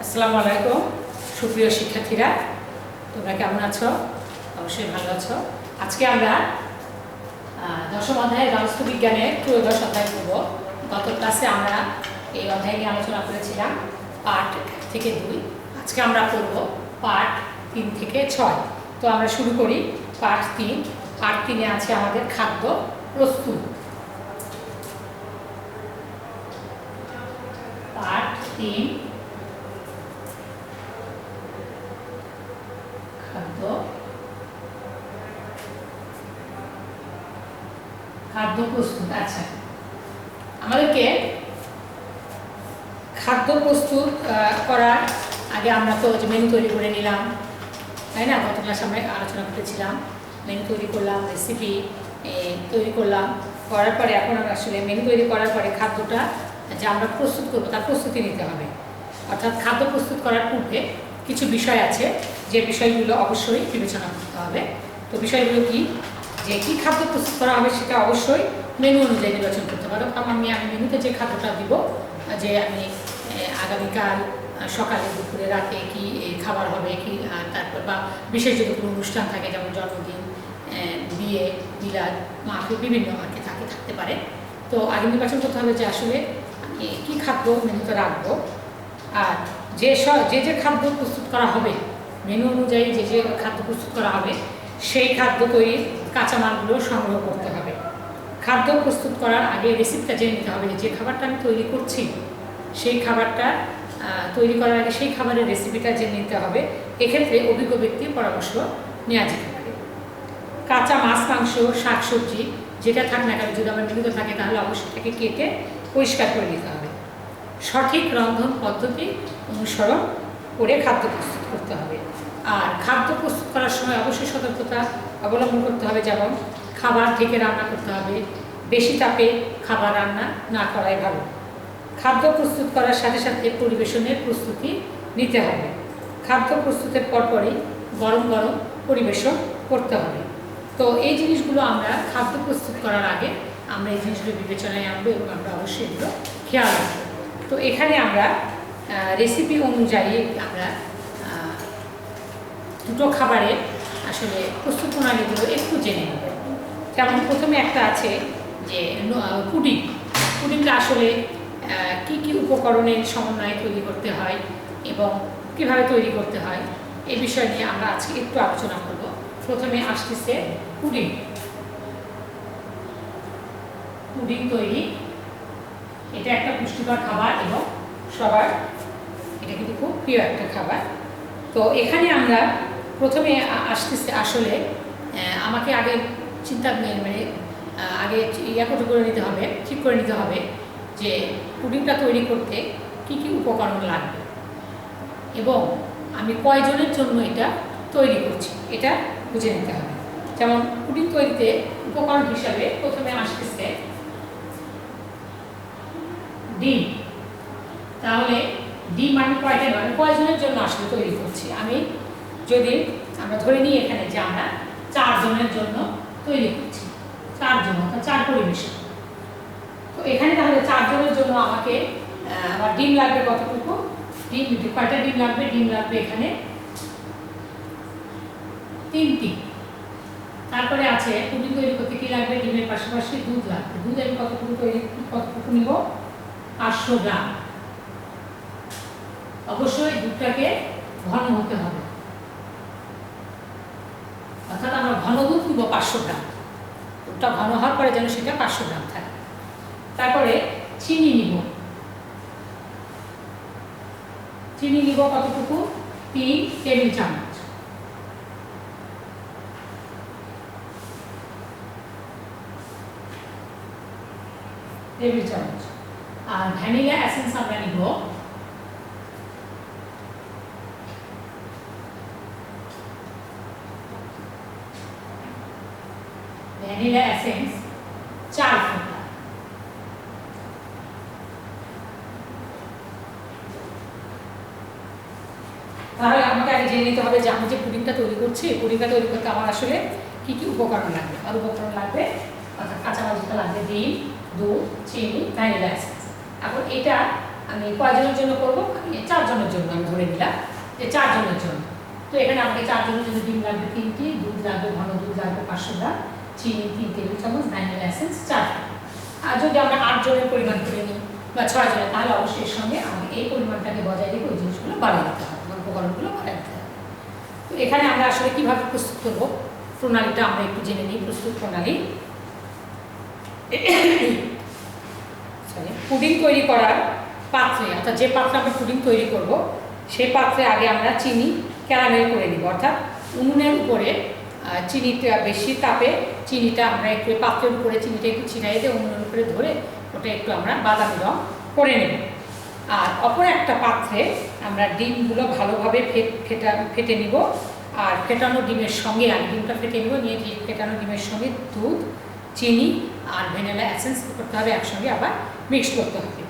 আসসালামু আলাইকুম সুপ্রিয় শিক্ষার্থীরা, তোমরা কেমন আছো? অবশ্যই ভালো আছো। আজকে আমরা দশম অধ্যায়ের রাষ্ট্র বিজ্ঞানের ত্রয়োদশ অধ্যায় পড়ব। গত ক্লাসে আমরা এই অধ্যায় নিয়ে আলোচনা করেছিলাম পার্ট 1 থেকে 2। আজকে আমরা পড়ব পার্ট 3 থেকে 6। তো আমরা শুরু করি পার্ট 3। পার্ট 3-এ আছে আমাদের খাদ্য প্রস্তুত। পার্ট 3 খাদ্য প্রস্তুত। আচ্ছা, আমাদেরকে খাদ্য প্রস্তুত করার আগে আমরা তো মেনু তৈরি করে নিলাম, তাই না? গত ক্লাসে আমরা আলোচনা করেছিলাম, মেনু তৈরি করলাম, রেসিপি তৈরি করলাম। করার পরে এখন আমরা আসলে মেনু তৈরি করার পরে খাদ্যটা যে আমরা প্রস্তুত করবো তার প্রস্তুতি নিতে হবে। অর্থাৎ খাদ্য প্রস্তুত করার পূর্বে কিছু বিষয় আছে যে বিষয়গুলো অবশ্যই বিবেচনা করতে হবে। তো বিষয়গুলো কি? যে কী খাদ্য প্রস্তুত করা হবে সেটা অবশ্যই মেনু অনুযায়ী নির্বাচন করতে পারো। কারণ আমি মেনুতে যে খাদ্যটা দিব, যে আমি আগামীকাল সকালে দুপুরে রাতে কি খাবার হবে, কি তারপর বা বিশেষ যদি কোনো অনুষ্ঠান থাকে, যেমন জন্মদিন, বিয়ে, মিলাদ, মাহফিল, বিভিন্ন আর কি থাকতে পারে। তো আগে নির্বাচন করতে হবে যে আসলে আমি কী খাদ্য মেনুতে রাখবো। আর যে যে খাদ্য প্রস্তুত করা হবে, মেনু অনুযায়ী যে খাদ্য প্রস্তুত করা হবে, সেই খাদ্য তৈরির কাঁচামালগুলো সংগ্রহ করতে হবে। খাদ্য প্রস্তুত করার আগে রেসিপিটা জেনে নিতে হবে যে খাবারটা আমি তৈরি করছি, সেই খাবারটা তৈরি করার আগে সেই খাবারের রেসিপিটা জেনে নিতে হবে। এক্ষেত্রে অভিজ্ঞ ব্যক্তির পরামর্শ নেওয়া যেতে পারে। কাঁচা মাছ, মাংস, শাকসবজি যেটা থাক না কেন, যদি আমার মেনুতে থাকে তাহলে অবশ্যই তাকে কেটে পরিষ্কার করে নিতে হবে। সঠিক রন্ধন পদ্ধতি অনুসরণ করে খাদ্য প্রস্তুত করতে হবে। আর খাদ্য প্রস্তুত করার সময় অবশ্যই সতর্কতা অবলম্বন করতে হবে, যেমন খাবার ঢেকে রান্না করতে হবে, বেশি তাপে খাবার রান্না না করাই ভালো। খাদ্য প্রস্তুত করার সাথে সাথে পরিবেশনের প্রস্তুতি নিতে হবে। খাদ্য প্রস্তুতের পরপরই গরম গরম পরিবেশন করতে হবে। তো এই জিনিসগুলো আমরা খাদ্য প্রস্তুত করার আগে আমরা এই জিনিসগুলো বিবেচনায় আনবো এবং আমরা অবশ্যই এগুলো খেয়াল রাখবো। তো এখানে আমরা রেসিপি অনুযায়ী আমরা দুটো খাবারের আসলে প্রস্তুত প্রণালীগুলো একটু জেনে নেব। যেমন প্রথমে একটা আছে যে পুডিং। পুডিংটা আসলে কি কি উপকরণের সমন্বয়ে তৈরি করতে হয় এবং কিভাবে তৈরি করতে হয়, এই বিষয় নিয়ে আমরা আজকে একটু আলোচনা করব। প্রথমে আসতেছে পুডিং। পুডিং তৈরি, এটা একটা পুষ্টিকর খাবার এবং সবার এটা কিন্তু খুব প্রিয় একটা খাবার। তো এখানে আমরা প্রথমে আসতেছে আসলে আমাকে আগে চিন্তা আগে করে নিতে হবে, ঠিক করে নিতে হবে যে পুডিংটা তৈরি করতে কি কি উপকরণ লাগবে এবং আমি কয়জনের জন্য এটা তৈরি করছি এটা বুঝে নিতে হবে। যেমন পুডিং তৈরিতে উপকরণ হিসাবে প্রথমে আসতেছে ডিম। তাহলে ডিম আমি কয়টা নয়, কয়জনের জন্য আসলে তৈরি করছি? আমি যদি আমরা ধরে নিই এখানে যে আমরা 4 জনের জন্য তৈরি করছি, 4 জন অর্থাৎ 4 পরিবেশন। তো এখানে তাহলে 4 জনের জন্য আমাকে আমার ডিম লাগবে কতটুকু? ডিম কয়টা ডিম লাগবে? ডিম লাগবে এখানে 3টি। তারপরে আছে পুডিং তৈরি করতে কি লাগবে? ডিমের পাশাপাশি দুধ লাগবে। দুধ আমি কতটুকু নিব? 500 গ্রাম। অবশ্যই দুধটাকে ঘন হতে হবে, অর্থাৎ আমরা ঘন দুধ নিব 500 গ্রাম। দুধটা ঘন হওয়ার পরে যেন সেটা 500 গ্রাম থাকে। তারপরে চিনি নিব। চিনি নিব কতটুকু? 3 টেবিল চামচ। আর ভ্যানিলা এসেন্স আমরা নিব ভ্যানিলা এসেন্স 4 ফোঁটা। তাহলে আমাকে আগে জেনে নিতে হবে যে আমি যে পুডিংটা তৈরি করছি, পুডিংটা তৈরি করতে আমার আসলে কি কি উপকরণ লাগবে। আর উপকরণ লাগবে অর্থাৎ কাঁচামাল যেটা লাগবে ডিম, দুধ, চিনি, ভ্যানিলা এসেন্স। এখন এটা আমি কয়জনের জন্য করবো? আমি 4 জনের জন্য আমি ধরে নিলাম যে 4 জনের জন্য। তো এখানে আমাকে 4 জনের জন্য ডিম লাগবে 3টি, দুধ লাগবে, ঘন দুধ লাগবে 500 গ্রাম, চিনি 3 টেবিল চামচ, ভ্যানিলা এসেন্স 4টা। আর যদি আমরা 8 জনের পরিমাণ করে নিই বা 6 জনের, তাহলে অবশ্যই এর সঙ্গে আমাকে এই পরিমাণটাকে বজায় রেখে ওই জিনিসগুলো বাড়িয়ে দিতে হবে, উপকরণগুলো বাড়িয়ে দিতে হবে। তো এখানে আমরা আসলে কীভাবে প্রস্তুত করবো প্রণালীটা আমরা একটু জেনে নিই। প্রস্তুত প্রণালী, পুডিং তৈরি করার পাত্রে, অর্থাৎ যে পাত্রে আমরা পুডিং তৈরি করব সেই পাত্রে আগে আমরা চিনি ক্যারামেল করে নিব, অর্থাৎ উনুনের উপরে চিনিটা বেশি তাপে চিনিটা আমরা একটু পাত্রের উপরে চিনিটা একটু ছিটাই দিয়ে উনুনের উপরে ধরে ওটা একটু আমরা বাদামি রং করে নেব। আর অপর একটা পাত্রে আমরা ডিমগুলো ভালোভাবে ফেটে নিব, আর ফেটানো ডিমের সঙ্গে আগে ডিমটা ফেটে নিব, নিয়ে ফেটানো ডিমের সঙ্গে দুধ, চিনি আর ভ্যানিলা এসেন্স করতে হবে, একসঙ্গে আবার মিক্সড করতে হবে।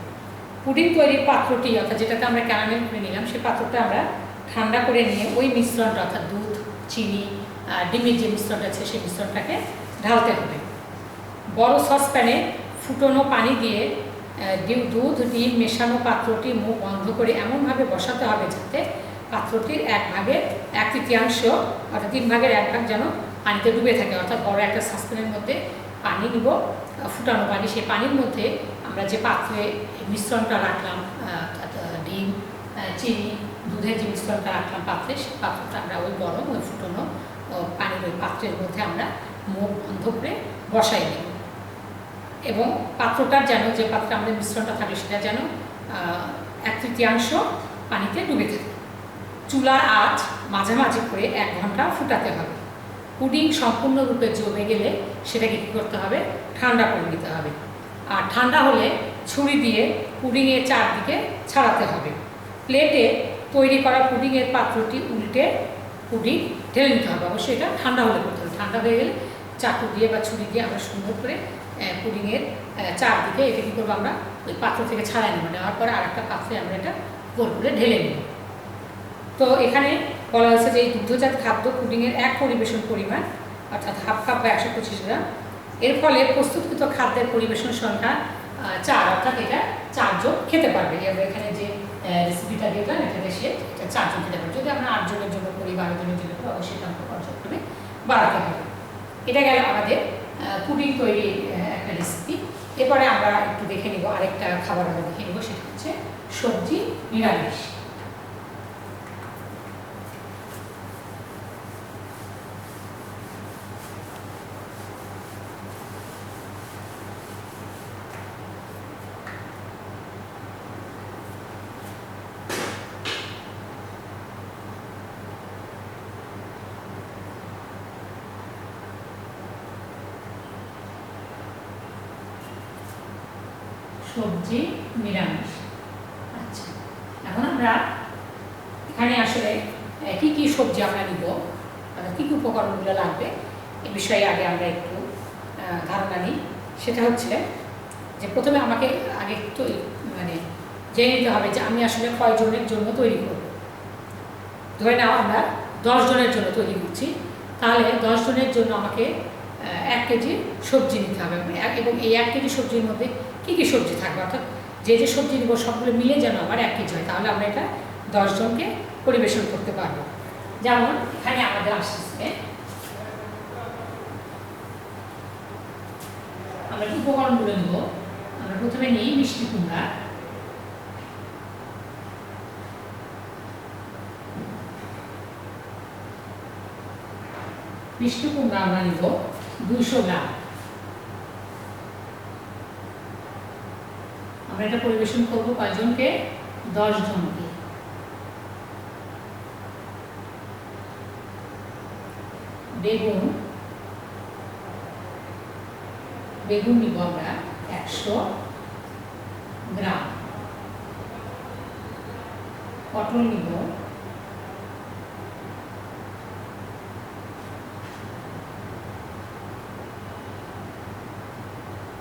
পুডিং তৈরির পাত্রটি, অর্থাৎ যেটাতে আমরা ক্যারামেল করে নিলাম, সেই পাত্রটা আমরা ঠান্ডা করে নিয়ে ওই মিশ্রণটা, অর্থাৎ দুধ, চিনি আর ডিমের যে মিশ্রণটা আছে সেই মিশ্রণটাকে ঢালতে হবে। বড় সসপ্যানে ফুটনো পানি দিয়ে দুধ, ডিম মেশানো পাত্রটি মুখ বন্ধ করে এমনভাবে বসাতে হবে যাতে পাত্রটির 1/3 অর্থাৎ 3/1 যেন পানিতে ডুবে থাকে। অর্থাৎ বড় একটা সসপ্যানের মধ্যে পানি নিব, ফুটানো পানি, সেই পানির মধ্যে আমরা যে পাত্রে মিশ্রণটা রাখলাম, ডিম, চিনি, দুধের যে মিশ্রণটা রাখলাম পাত্রে, সেই পাত্রটা আমরা ওই গরম ওই ফুটানো পানির ওই পাত্রের মধ্যে আমরা মুখ বন্ধ করে বসাই দেব। এবং পাত্রটার যেন, যে পাত্রে আমাদের মিশ্রণটা থাকে সেটা যেন 1/3 পানিতে ডুবে থাকে। চুলার আঁচ মাঝামাঝি করে 1 ঘন্টা ফুটাতে হবে। পুডিং সম্পূর্ণরূপে জমে গেলে সেটাকে কী করতে হবে, ঠান্ডা করে নিতে হবে। আর ঠান্ডা হলে ছুরি দিয়ে পুডিংয়ের চারদিকে ছাড়াতে হবে। প্লেটে তৈরি করা পুডিংয়ের পাত্রটি উল্টে পুডিং ঢেলে নিতে হবে। অবশ্যই এটা ঠান্ডা হলে করতে হবে। ঠান্ডা হয়ে গেলে চাকু দিয়ে বা ছুরি দিয়ে আমরা সুন্দর করে পুডিংয়ের চারদিকে এটা কী করবো, আমরা ওই পাত্র থেকে ছাড়াই নেব, নেওয়ার পরে আর একটা পাত্রে আমরা এটা গোল করে ঢেলে নেব। তো এখানে বলা হয়েছে যে এই দুগ্ধজাত খাদ্য পুডিংয়ের 1 পরিবেশন পরিমাণ, অর্থাৎ হাফ কাপ বা 125 গ্রাম। এর ফলে প্রস্তুতকৃত খাদ্যের পরিবেশন সংখ্যা 4, অর্থাৎ এটা 4 জন খেতে পারবে। এখানে যে রেসিপিটা দেখলাম এটাতে সে এটা 4 জন খেতে পারবে। যদি আমরা 8 জনের জন্য করি, 12 জনের জন্য করি, অবশ্যই আমাকে পর্যায়ক্রমে বাড়াতে হবে। এটা গেল আমাদের পুডিং তৈরির একটা রেসিপি। এরপরে আমরা একটু দেখে নিব, আরেকটা খাবার আমরা দেখে নিব, সেটা হচ্ছে সবজি নিরামিষ। সবজি নিরামিষ। আচ্ছা, এখন আমরা এখানে আসলে কি কি সবজি আমরা নিব, কী কী উপকরণগুলো লাগবে এ বিষয়ে আগে আমরা একটু ধারণা নিই। সেটা হচ্ছে যে প্রথমে আমাকে আগে একটু জেনে নিতে হবে যে আমি আসলে কয়জনের জন্য তৈরি করব। ধরে নাও আমরা 10 জনের জন্য তৈরি করছি, তাহলে 10 জনের জন্য আমাকে 1 কেজি সবজি নিতে হবে। এবং এই 1 কেজি সবজির মধ্যে কী কী সবজি থাকবে, অর্থাৎ যে যে সবজি নিব সবগুলো মিলে যেন আমার 1 কেজি হয়, তাহলে আমরা এটা 10 জনকে পরিবেশন করতে পারবো। যেমন এখানে আমাদের আসছে, আমরা উপকরণগুলো নিব। আমরা প্রথমে নিই মিষ্টি কুমড়া, আমরা নিব 200 গ্রাম। আমরা এটা পরিবেশন করবো কয়জনকে, 10 জনকে। বেগুন নিব আমরা 100 গ্রাম। পটল নিব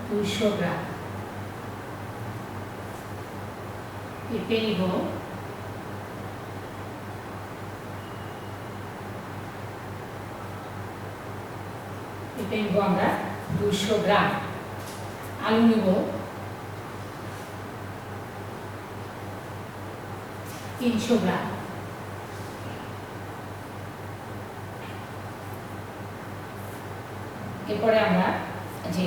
200 গ্রাম। পেঁপে নিব 200 গ্রাম। আলু নিব 300 গ্রাম। এরপরে আমরা যে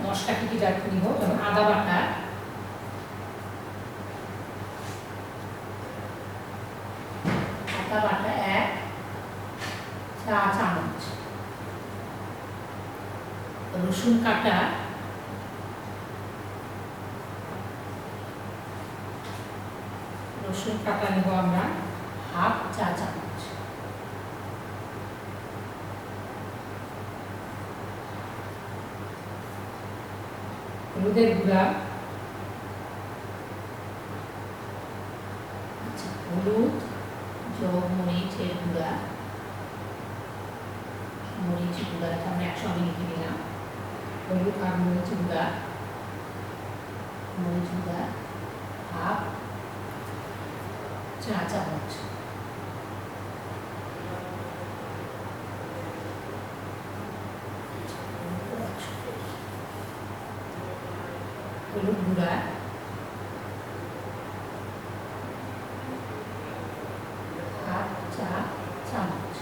মশলা কী কী রাখতে দিব, যেমন আদা বাটা, এক চা চামচ, রসুন কাটা নেব আমরা হাফ চা চামচ, হলুদের গুঁড়া, হলুদ যোগ মরিচের গুঁড়া, মরিচটা আমরা একসঙ্গে লিখে দিলাম, হলুদ আর মরিচ গুঁড়া হাফ চা চামচ, হলুদ গুঁড়া হাফ চা চামচ,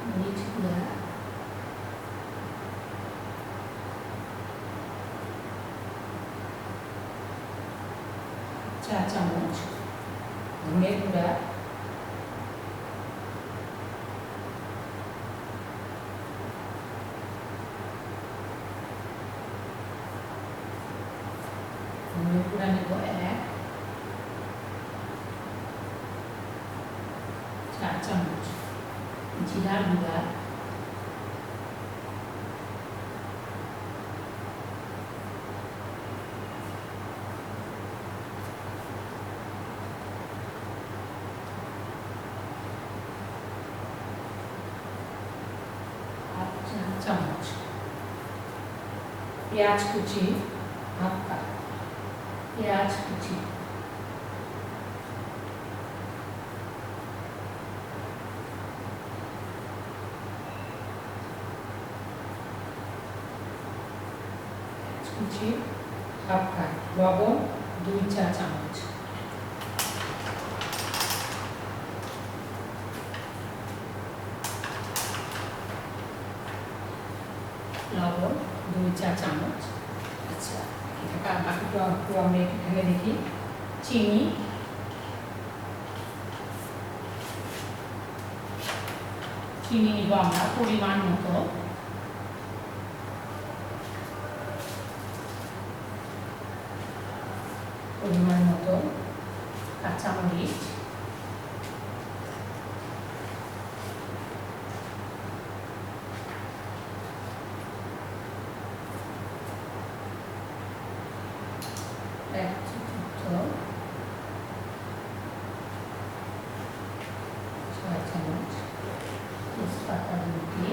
মরিচ গুঁড়া চা চামচ, ধনে গুঁড়া নেব এক চা চামচ, জিরার গুঁড়া হাফ চা চামচ, পেঁয়াজ কুচি হাফ কাপ, পেঁয়াজ কুচি হাফ কাপ, লবণ 2 চা চামচ, লবণ 2 চা চামচ। আচ্ছা, এটা বাকিটা একটু আমরা এখানে দেখি। চিনি নিব আমরা পরিমাণ মতো, কাঁচামরিচ তেজপাতা দুটি,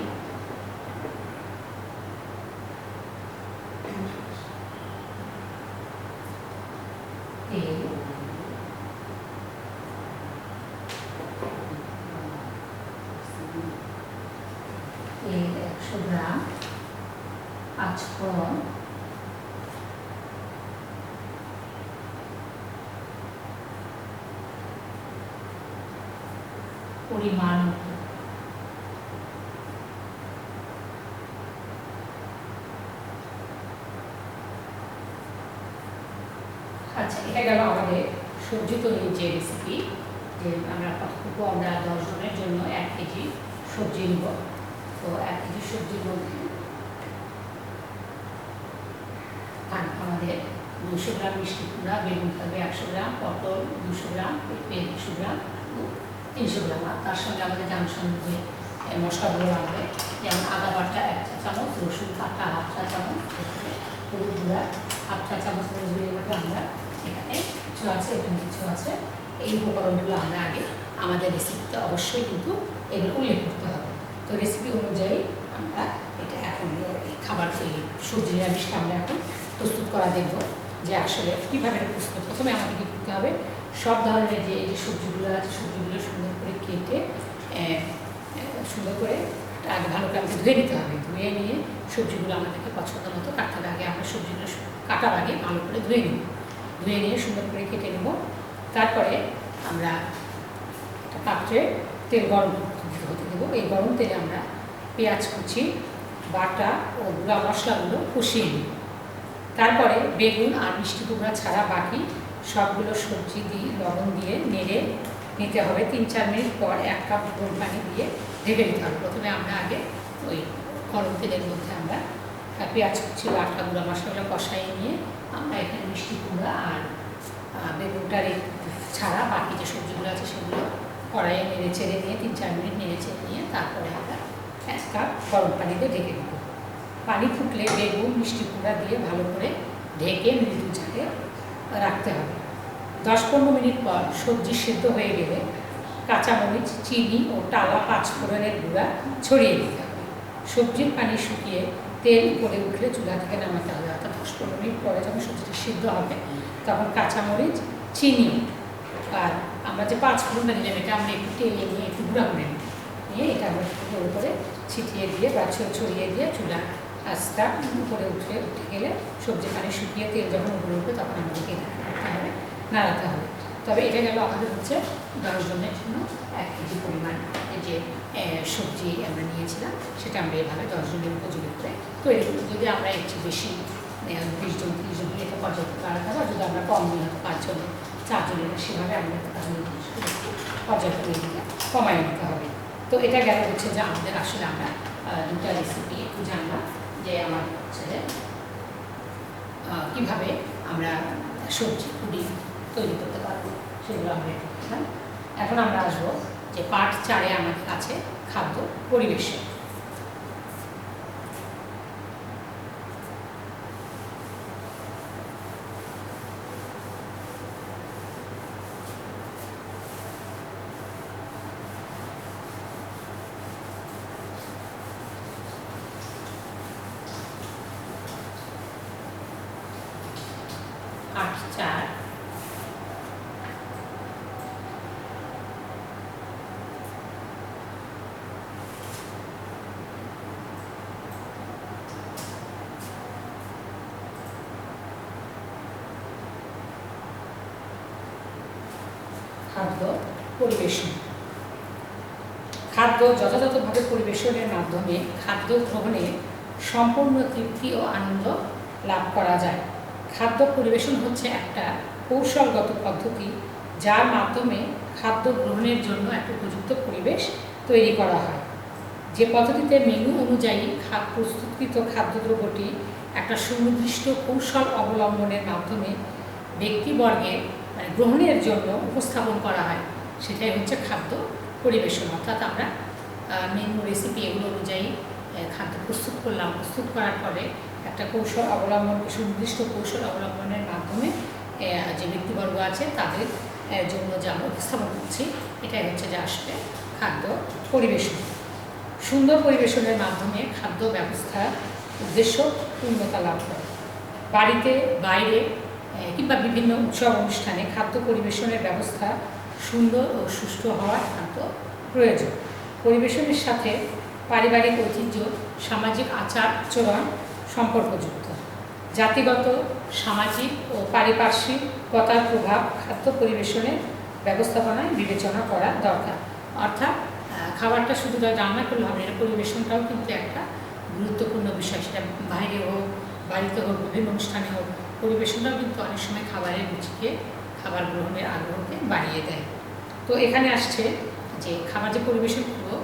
তেল, তেল 100 গ্রাম, পাঁচফোড়ন, পরিমাণ আচ্ছা, এটা গেল আমাদের সবজি তৈরির যে রেসিপি, যে আমরা কতটুকু আমরা 10 জনের জন্য 1 কেজি সবজি নিব। তো 1 কেজি সবজির মধ্যে আমাদের 200 গ্রাম মিষ্টি কুমড়া, বেগুন থাকবে 100 গ্রাম, পটল 200 গ্রাম, পেঁপে 200 গ্রাম, 300 গ্রাম। আর তার সঙ্গে আমাদের জাংশন যে মশলাগুলো লাগবে, যেমন আদা বাটা 1 চা চামচ, রসুন কাটা হাফ চা চামচ, হলুদ গুঁড়া হাফ চা চামচ, আমরা এখানে কিছু আছে, এখানে কিছু আছে। এই উপকরণগুলো আমরা আগে আমাদের রেসিপিতে অবশ্যই কিন্তু এগুলো উল্লেখ করতে হবে। তো রেসিপি অনুযায়ী আমরা এটা এখন এই খাবার সবজি নিরামিষটা আমরা এখন প্রস্তুত করা দেখব, যে আসলে কীভাবে প্রস্তুত। প্রথমে আমাদের কী করতে হবে, সব ধরনের যে সবজিগুলো আছে সেগুলো সুন্দর করে কেটে সুন্দর করে আগে ভালো করে আমাকে ধুয়ে নিতে হবে। ধুয়ে নিয়ে সবজিগুলো আমাদেরকে পছন্দ মতো কাটতে হবে। আগে আমরা সবজিগুলো কাটার আগে ভালো করে ধুয়ে নিব, ধুয়ে নিয়ে সুন্দর করে কেটে নেব। তারপরে আমরা একটা পাত্রে তেল গরম হতে দেবো। এই গরম তেলে আমরা পেঁয়াজ কুচি, বাটা ও গুঁড়া মশলাগুলো কষিয়ে নিই। তারপরে বেগুন আর মিষ্টি কুমড়া ছাড়া বাকি সবগুলো সবজি দিয়ে লবণ দিয়ে নেড়ে নিতে হবে। 3-4 মিনিট পর 1 কাপ গরম পানি দিয়ে ঢেকে দিতে হবে। প্রথমে আমরা আগে ওই গরম তেলের মধ্যে আমরা পেঁয়াজ কুচি, বাটা, গুঁড়া মশলাগুলো কষাইয়ে নিয়ে আমরা এখানে মিষ্টি কুমড়া আর বেগুনটার ছাড়া বাকি যে সবজিগুলো আছে সেগুলো কড়াইয়ে নেড়ে চেড়ে নিয়ে 3-4 মিনিট নেড়ে চেড়ে নিয়ে তারপরে আমরা 1 কাপ গরম পানিতে ঢেকে দেবো। পানি ফুটলে বেগুন, মিষ্টি কুমড়া দিয়ে ভালো করে ঢেকে মৃদু জালে রাখতে হবে। 10-15 মিনিট পর সবজি সেদ্ধ হয়ে গেলে কাঁচামরিচ, চিনি ও টালা 5 ফোড়নের গুঁড়া ছড়িয়ে দিতে হবে। সবজির পানি শুকিয়ে তেল উপরে উঠলে চুলা থেকে নামাতে হবে। অর্থাৎ 10-15 মিনিট পরে যখন সবজিটা সিদ্ধ হবে তখন কাঁচামরিচ, চিনি আর আমরা যে 5 ফোড়নটা নিলাম এটা আমরা একটু তেলে নিয়ে একটু গুঁড়া করে নিয়ে এটা আমরা উপরে করে ছিটিয়ে দিয়ে বা ছড়িয়ে দিয়ে চুলা আঁচটা উপরে উঠে গেলে সবজি পানি শুকিয়ে তেল যখন উপরে উঠবে তখন আমাদেরকে রাখতে হবে, নাড়াতে হবে। তবে এটা গেল আমাদের হচ্ছে 10 জনের জন্য 1 কেজি পরিমাণ যে সবজি আমরা নিয়েছিলাম সেটা আমরা এভাবে 10 জনের উপযোগী করে তৈরি করি। যদি আমরা একটু বেশি 20 জন 30 জন এটা পর্যাপ্ত বাড়াতে হবে। যদি আমরা কম নিই হয়তো 5 জন 4 জনের সেভাবে আমাদের পর্যাপ্ত দিকে কমাই নিতে হবে। তো এটা গেল হচ্ছে যে আমাদের আসলে আমরা 2টা রেসিপি একটু জানলাম যে আমার হচ্ছে কীভাবে আমরা সবজি পুডিং তৈরি করতে পারবো সেগুলো আমরা একটু দেখলাম। এখন আমরা আসবো যে পার্ট 4-এ আমাদের কাছে খাদ্য পরিবেশন। পার্ট 4 খাদ্য পরিবেশন। খাদ্য যথাযথভাবে পরিবেশনের মাধ্যমে খাদ্য গ্রহণে সম্পূর্ণ তৃপ্তি ও আনন্দ লাভ করা যায়। খাদ্য পরিবেশন হচ্ছে একটা কৌশলগত পদ্ধতি যার মাধ্যমে খাদ্য গ্রহণের জন্য একটা উপযুক্ত পরিবেশ তৈরি করা হয়। যে পদ্ধতিতে মেনু অনুযায়ী প্রস্তুতকৃত খাদ্যদ্রব্যটি একটা সুনির্দিষ্ট কৌশল অবলম্বনের মাধ্যমে ব্যক্তিবর্গের গ্রহণের জন্য উপস্থাপন করা হয় সেটাই হচ্ছে খাদ্য পরিবেশন। অর্থাৎ আমরা মেনু রেসিপি এগুলো অনুযায়ী খাদ্য প্রস্তুত করলাম, প্রস্তুত করার পরে একটা কৌশল অবলম্বন, সুনির্দিষ্ট কৌশল অবলম্বনের মাধ্যমে যে ব্যক্তিবর্গ আছে তাদের জন্য যে আমরা উপস্থাপন করছি এটাই হচ্ছে যে আসলে খাদ্য পরিবেশন। সুন্দর পরিবেশনের মাধ্যমে খাদ্য ব্যবস্থার উদ্দেশ্য পূর্ণতা লাভ করে। বাড়িতে, বাইরে কিংবা বিভিন্ন উৎসব অনুষ্ঠানে খাদ্য পরিবেশনের ব্যবস্থা সুন্দর ও সুষ্ঠু হওয়া একান্ত প্রয়োজন। পরিবেশনের সাথে পারিবারিক ঐতিহ্য, সামাজিক আচার আচরণ সম্পর্কযুক্ত। জাতিগত, সামাজিক ও পারিপার্শ্বিকতার প্রভাব খাদ্য পরিবেশনের ব্যবস্থাপনায় বিবেচনা করা দরকার। অর্থাৎ খাবারটা শুধু রান্না করলে হবে, এর পরিবেশনটাও কিন্তু একটা গুরুত্বপূর্ণ বিষয়। সেটা বাইরে হোক, বাড়িতে হোক, বিভিন্ন অনুষ্ঠানে হোক, পরিবেশনটাও কিন্তু অনেক সময় খাবারের রুচিকে, খাবার গ্রহণের আগ্রহকে বাড়িয়ে দেয়। তো এখানে আসছে যে খাবার যে পরিবেশন করবো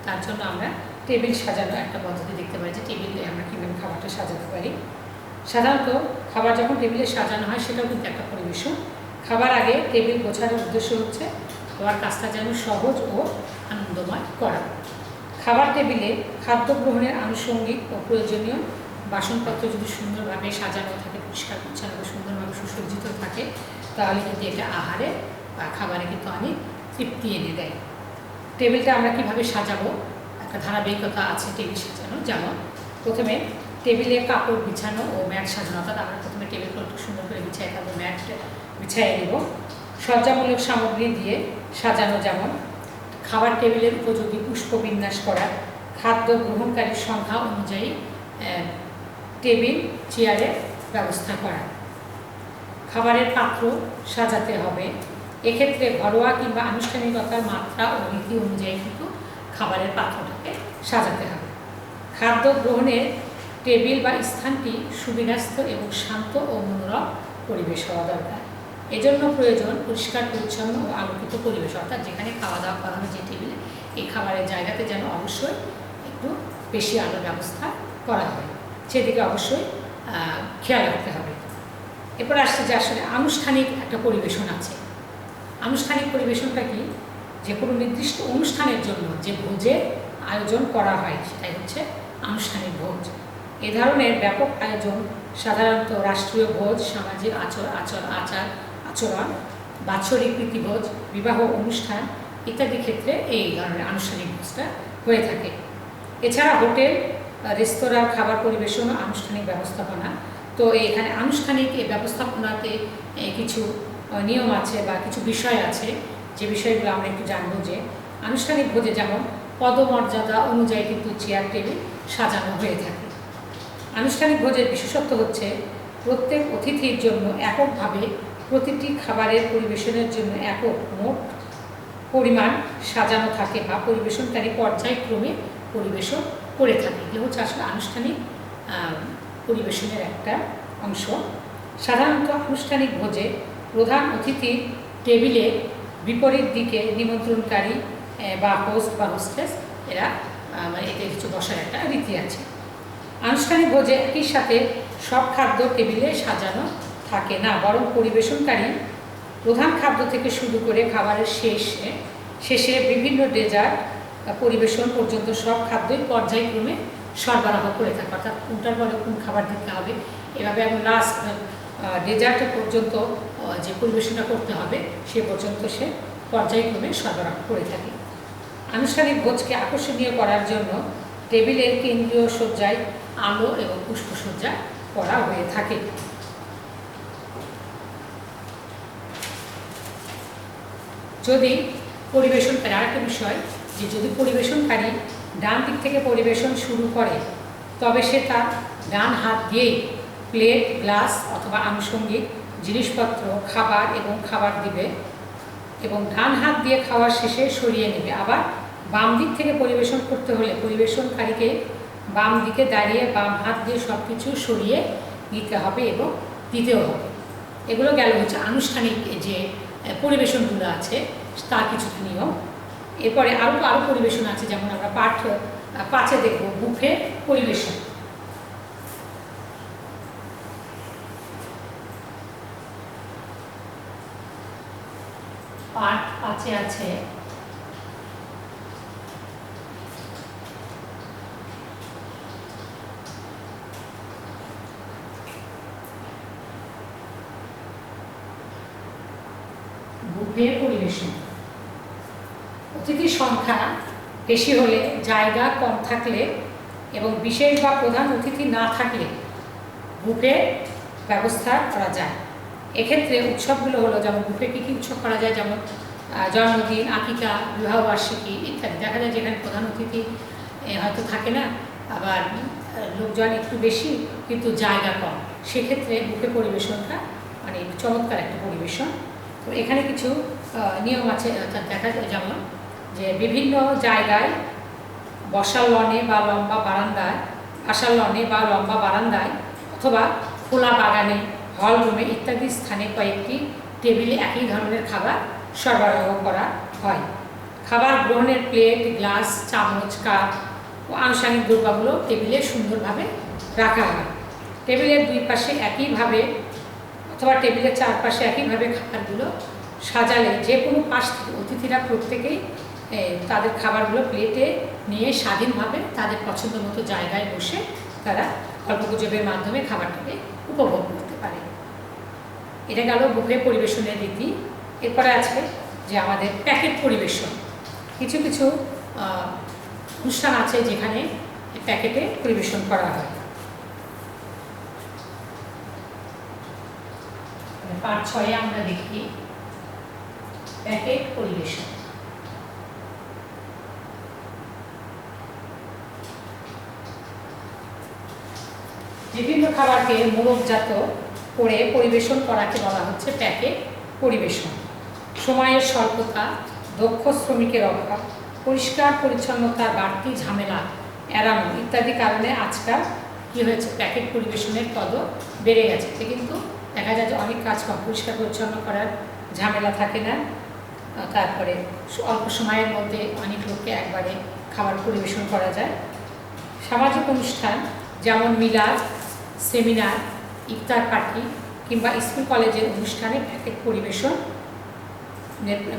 তার জন্য আমরা টেবিল সাজানো একটা পদ্ধতি দেখতে পাই যে টেবিলে আমরা কীভাবে খাবারটা সাজাতে পারি। সাধারণত খাবার যখন টেবিলে সাজানো হয় সেটাও কিন্তু একটা পরিবেশন। খাবার আগে টেবিল গোছানোর উদ্দেশ্য হচ্ছে খাবার কাজটা যেন সহজ ও আনন্দময় করা। খাবার টেবিলে খাদ্য গ্রহণের আনুষঙ্গিক ও প্রয়োজনীয় বাসনপত্র যদি সুন্দরভাবে সাজানো থাকে, পরিষ্কার পরিচ্ছন্ন সুন্দরভাবে সুসজ্জিত থাকে তাহলে কিন্তু এটা আহারে বা খাবারে কিন্তু অনেক তৃপ্তি এনে দেয়। টেবিলটা আমরা কীভাবে সাজাবো একটা ধারাবাহিকতা আছে টেবিল সাজানো। যেমন প্রথমে টেবিলে কাপড় বিছানো ও ম্যাট সাজানো, অর্থাৎ আমরা প্রথমে টেবিলগুলো একটু সুন্দর করে বিছাই, তারপর ম্যাট বিছাইয়ে নেব। সজ্জামূলক সামগ্রী দিয়ে সাজানো, যেমন খাবার টেবিলের উপযোগী পুষ্পবিন্যাস করা, খাদ্য গ্রহণকারীর সংখ্যা অনুযায়ী টেবিল চেয়ারের ব্যবস্থা করা। খাবারের পাত্র সাজাতে হবে, এক্ষেত্রে ঘরোয়া কিংবা আনুষ্ঠানিকতার মাত্রা ও রীতি অনুযায়ী কিন্তু খাবারের পাত্রটাকে সাজাতে হবে। খাদ্য গ্রহণের টেবিল বা স্থানটি সুবিন্যস্ত এবং শান্ত ও মনোরম পরিবেশ হওয়া দরকার। এজন্য প্রয়োজন পরিষ্কার পরিচ্ছন্ন ও আলোকিত পরিবেশ, অর্থাৎ যেখানে খাওয়া দাওয়া করানো যে টেবিলে, এই খাবারের জায়গাতে যেন অবশ্যই একটু বেশি আলোর ব্যবস্থা করা হয়, সেদিকে অবশ্যই খেয়াল রাখতে হবে। এরপর আসছে যে আসলে আনুষ্ঠানিক একটা পরিবেশন আছে। আনুষ্ঠানিক পরিবেশনটা কি? যে কোনো নির্দিষ্ট অনুষ্ঠানের জন্য যে ভোজের আয়োজন করা হয় সেটাই হচ্ছে আনুষ্ঠানিক ভোজ। এ ধরনের ব্যাপক আয়োজন সাধারণত রাষ্ট্রীয় ভোজ, সামাজিক আচরণ, বাৎসরিক প্রীতিভোজ, বিবাহ অনুষ্ঠান ইত্যাদি ক্ষেত্রে এই ধরনের আনুষ্ঠানিক ভোজটা হয়ে থাকে। এছাড়া হোটেল, রেস্তোরাঁর খাবার পরিবেশন ও আনুষ্ঠানিক ব্যবস্থাপনা। তো এখানে আনুষ্ঠানিক এই ব্যবস্থাপনাতে কিছু নিয়ম আছে বা কিছু বিষয় আছে, যে বিষয়গুলো আমরা একটু জানবো। যে আনুষ্ঠানিক ভোজে যেমন পদমর্যাদা অনুযায়ী কিন্তু চেয়ার টেবিল সাজানো হয়ে থাকে। আনুষ্ঠানিক ভোজের বিশেষত্ব হচ্ছে প্রত্যেক অতিথির জন্য এককভাবে প্রতিটি খাবারের পরিবেশনের জন্য একক মোট পরিমাণ সাজানো থাকে বা পরিবেশনকারী পর্যায়ক্রমে পরিবেশন করে থাকে। এগুলো হচ্ছে আসলে আনুষ্ঠানিক পরিবেশনের একটা অংশ। সাধারণত আনুষ্ঠানিক ভোজে প্রধান অতিথির টেবিলে বিপরীত দিকে নিমন্ত্রণকারী বা হোস্ট বা হোস্টেস এরা মানে এতে কিছু বসার একটা রীতি আছে। আনুষ্ঠানিক ভোজে একই সাথে সব খাদ্য টেবিলে সাজানো থাকে না, বরং পরিবেশনকারী প্রধান খাদ্য থেকে শুরু করে খাবারের শেষে বিভিন্ন ডেজার্ট পরিবেশন পর্যন্ত সব খাদ্যই পর্যায়ক্রমে সরবরাহ করে থাকে। অর্থাৎ কোনটার পরে কোন খাবার দিতে হবে, এভাবে এবং লাস্ট ডেজার্ট পর্যন্ত যে পরিবেশনটা করতে হবে সে পর্যন্ত সে পর্যায়ক্রমে সরবরাহ করে থাকে। আনুষ্ঠানিক ভোজকে আকর্ষণীয় করার জন্য টেবিলের কেন্দ্রীয় সজ্জায় আলো এবং পুষ্পসজ্জা করা হয়ে থাকে। যদি পরিবেশনকারী, আরেকটা বিষয় যে যদি পরিবেশনকারী ডান দিক থেকে পরিবেশন শুরু করে তবে সে তার ডান হাত দিয়েই প্লেট, গ্লাস অথবা আনুষঙ্গিক জিনিসপত্র, খাবার এবং খাবার দিবে এবং ডান হাত দিয়ে খাওয়ার শেষে সরিয়ে নেবে। আবার বাম দিক থেকে পরিবেশন করতে হলে পরিবেশনকারীকে বাম দিকে দাঁড়িয়ে বাম হাত দিয়ে সব কিছু সরিয়ে নিতে হবে এবং দিতেও হবে। এগুলো গেল হচ্ছে আনুষ্ঠানিক যে পরিবেশনগুলো আছে তার কিছুটা নিয়ম। এরপরে আরও পরিবেশন আছে, যেমন আমরা পাঠ 5-এ দেখব বুফে পরিবেশন। পাঠ 5-এ আছে বুফে পরিবেশন। অতিথির সংখ্যা বেশি হলে, জায়গা কম থাকলে এবং বিশেষ বা প্রধান অতিথি না থাকলে বুফে ব্যবস্থা করা যায়। এক্ষেত্রে উৎসবগুলো হলো, যেমন বুফে কী কী উৎসব করা যায়, যেমন জন্মদিন, আকিকা, বিবাহবার্ষিকী ইত্যাদি। দেখা যায় যেখানে প্রধান অতিথি হয়তো থাকে না, আবার লোকজন একটু বেশি কিন্তু জায়গা কম, সেক্ষেত্রে বুফে পরিবেশনটা মানে চমৎকার একটা পরিবেশন। তো এখানে কিছু নিয়ম আছে, দেখা যায় যেমন যে বিভিন্ন জায়গায় বসার লনে বা লম্বা বারান্দায় অথবা খোলা বাগানে, হল রুমে ইত্যাদি স্থানে কয়েকটি টেবিলে একই ধরনের খাবার সরবরাহ করা হয়। খাবার গ্রহণের প্লেট, গ্লাস, চামচ, কাপ ও আনুষঙ্গিক দ্রব্যগুলো টেবিলে সুন্দরভাবে রাখা হয়। টেবিলের দুই পাশে একইভাবে অথবা টেবিলের চারপাশে একইভাবে খাবারগুলো সাজালে যে কোনো পাশ থেকে অতিথিরা প্রত্যেকেই তাদের খাবারগুলো প্লেটে নিয়ে স্বাধীনভাবে তাদের পছন্দ মতো জায়গায় বসে তারা গল্পগুজবের মাধ্যমে খাবারটাকে উপভোগ করতে পারে। এটা গেল বুফে পরিবেশনের রীতি। এরপরে আছে যে আমাদের প্যাকেট পরিবেশন। কিছু কিছু অনুষ্ঠান আছে যেখানে প্যাকেটে পরিবেশন করা হয়। পাঠ 6-এ আমরা দেখি প্যাকেট পরিবেশন। বিভিন্ন খাবারকে মোড়কজাত করে পরিবেশন করাকে বলা হচ্ছে প্যাকেট পরিবেশন। সময়ের স্বল্পতা, দক্ষ শ্রমিকের অভাব, পরিষ্কার পরিচ্ছন্নতার বাড়তি ঝামেলা এড়ানো ইত্যাদি কারণে আজকাল কী হয়েছে, প্যাকেট পরিবেশনের পদও বেড়ে গেছে। এতে কিন্তু দেখা যায় যে অনেক কাজ পরিষ্কার পরিচ্ছন্ন করার ঝামেলা থাকে না। তারপরে অল্প সময়ের মধ্যে অনেক লোককে একবারে খাবার পরিবেশন করা যায়। সামাজিক অনুষ্ঠান যেমন মিলাদ, সেমিনার, ইফতার পার্টি কিংবা স্কুল কলেজের অনুষ্ঠানে প্যাকেট পরিবেশন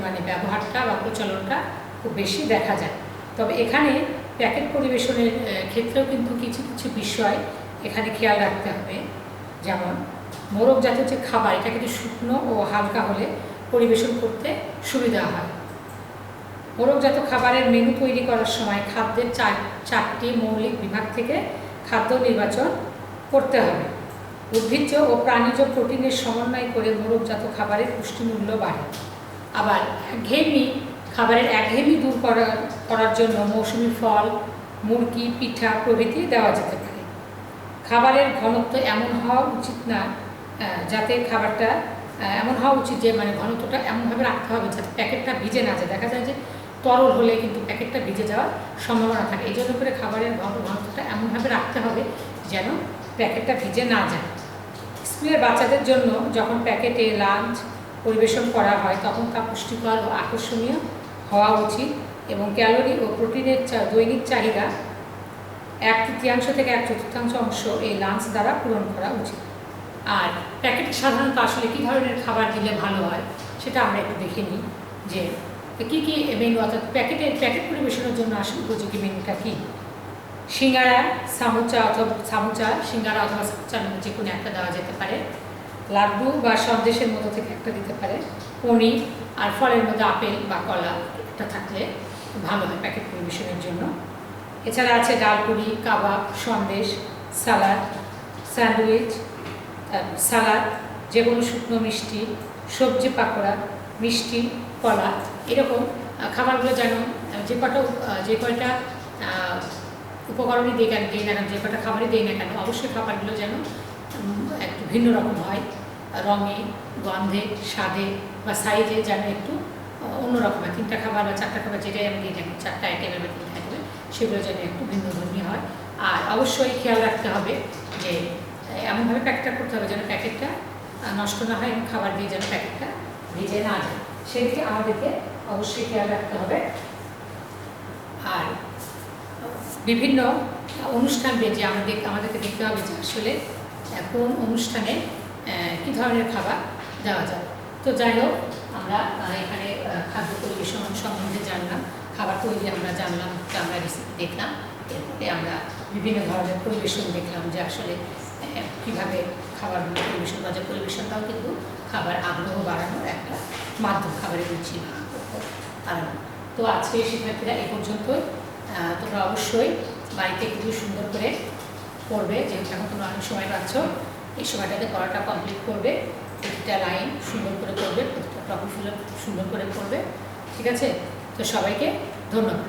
মানে ব্যবহারটা বা প্রচলনটা খুব বেশি দেখা যায়। তবে এখানে প্যাকেট পরিবেশনের ক্ষেত্রেও কিন্তু কিছু কিছু বিষয় এখানে খেয়াল রাখতে হবে। যেমন মোড়কজাত যে খাবার, এটা কিন্তু শুকনো ও হালকা হলে পরিবেশন করতে সুবিধা হয়। মোড়কজাত খাবারের মেনু তৈরি করার সময় খাদ্যের চারটি মৌলিক বিভাগ থেকে খাদ্য নির্বাচন করতে হবে। উদ্ভিজ্জ ও প্রাণীজ প্রোটিনের সমন্বয় করে মোড়কজাত খাবারের পুষ্টিমূল্য বাড়ে। আবার খাবারের একঘেয়েমি দূর করার জন্য মৌসুমি ফল, মুরগি, পিঠা প্রভৃতি দেওয়া যেতে পারে। খাবারের ঘনত্ব এমন হওয়া উচিত না যাতে খাবারটা এমন হওয়া উচিত যে মানে ঘনত্বটা এমনভাবে রাখতে হবে যাতে প্যাকেটটা ভিজে না যায়। দেখা যায় যে তরল হলে কিন্তু প্যাকেটটা ভিজে যাওয়ার সম্ভাবনা থাকে। এই জন্য করে খাবারের ঘনত্বটা এমনভাবে রাখতে হবে যেন প্যাকেটটা ভিজে না যায়। স্কুলের বাচ্চাদের জন্য যখন প্যাকেটে লাঞ্চ পরিবেশন করা হয় তখন তা পুষ্টিকর ও আকর্ষণীয় হওয়া উচিত এবং ক্যালোরি ও প্রোটিনের দৈনিক চাহিদা 1/3 থেকে 1/4 অংশ এই লাঞ্চ দ্বারা পূরণ করা উচিত। আর প্যাকেটে সাধারণত আসলে কী ধরনের খাবার দিলে ভালো হয় সেটা আমরা একটু দেখে নিই যে কী কী মেনু, অর্থাৎ প্যাকেট পরিবেশনের জন্য আসলে উপযোগী মেনুটা কী। সিঙ্গারা, সামোচা, সিঙ্গারা অথবা সামোচার মধ্যে যে কোনো একটা দেওয়া যেতে পারে। লাড্ডু বা সন্দেশের মধ্যে থেকে একটা দিতে পারে। পনির আর ফলের মধ্যে আপেল বা কলা একটা থাকলে ভালো হয় প্যাকেট পরিবেশনের জন্য। এছাড়া আছে ডাল পুরি, কাবাব, সন্দেশ, সালাদ, স্যান্ডউইচ, সালাদ, যে কোনো শুকনো মিষ্টি, সবজি পাকোড়া, মিষ্টি, কলা, এরকম খাবারগুলো যেন যে কয়টা উপকরণই দিই না কেন, যে কটা খাবারই দিই না কেন, অবশ্যই খাবারগুলো যেন একটু ভিন্ন রকম হয়, রঙে, গন্ধে, স্বাদে বা সাইজে যেন একটু অন্যরকম হয়। 3টা খাবার বা 4টা খাবার যেটাই আমি দিই না, 4টা আইটেমের মধ্যে থাকবে, সেগুলো যেন একটু ভিন্নধর্মী হয়। আর অবশ্যই খেয়াল রাখতে হবে যে এমনভাবে প্যাকেটটা করতে হবে যেন প্যাকেটটা নষ্ট না হয় এবং খাবার দিয়ে যেন প্যাকেটটা ভিজে না যায়, সেদিকে আমাদেরকে অবশ্যই খেয়াল রাখতে হবে। আর বিভিন্ন অনুষ্ঠান বেজে আমাদেরকে দেখতে হবে যে আসলে কোন অনুষ্ঠানে কী ধরনের খাবার দেওয়া যায়। তো যাই হোক, আমরা এখানে খাদ্য পরিবেশন সম্বন্ধে জানলাম, খাবার তৈরি আমরা জানলাম, আমরা রেসিপি দেখলাম, এরপরে আমরা বিভিন্ন ধরনের পরিবেশন দেখলাম যে আসলে কীভাবে খাবারগুলো পরিবেশন করা যায়। পরিবেশনটাও কিন্তু খাবার আগ্রহ বাড়ানোর একটা মাধ্যম, খাবারের রুচি বাড়ানো। তো আজকে শিক্ষার্থীরা এই পর্যন্তই। তোমরা অবশ্যই বাড়িতে খুবই সুন্দর করে পড়বে, যেহেতু এখন তোমরা অনেক সময় পাচ্ছ, এই সময়টাতে পড়াটা কমপ্লিট করবে। প্রতিটা লাইন সুন্দর করে পড়বে, প্রতিটা টপিক সুন্দর করে পড়বে। ঠিক আছে? তো সবাইকে ধন্যবাদ।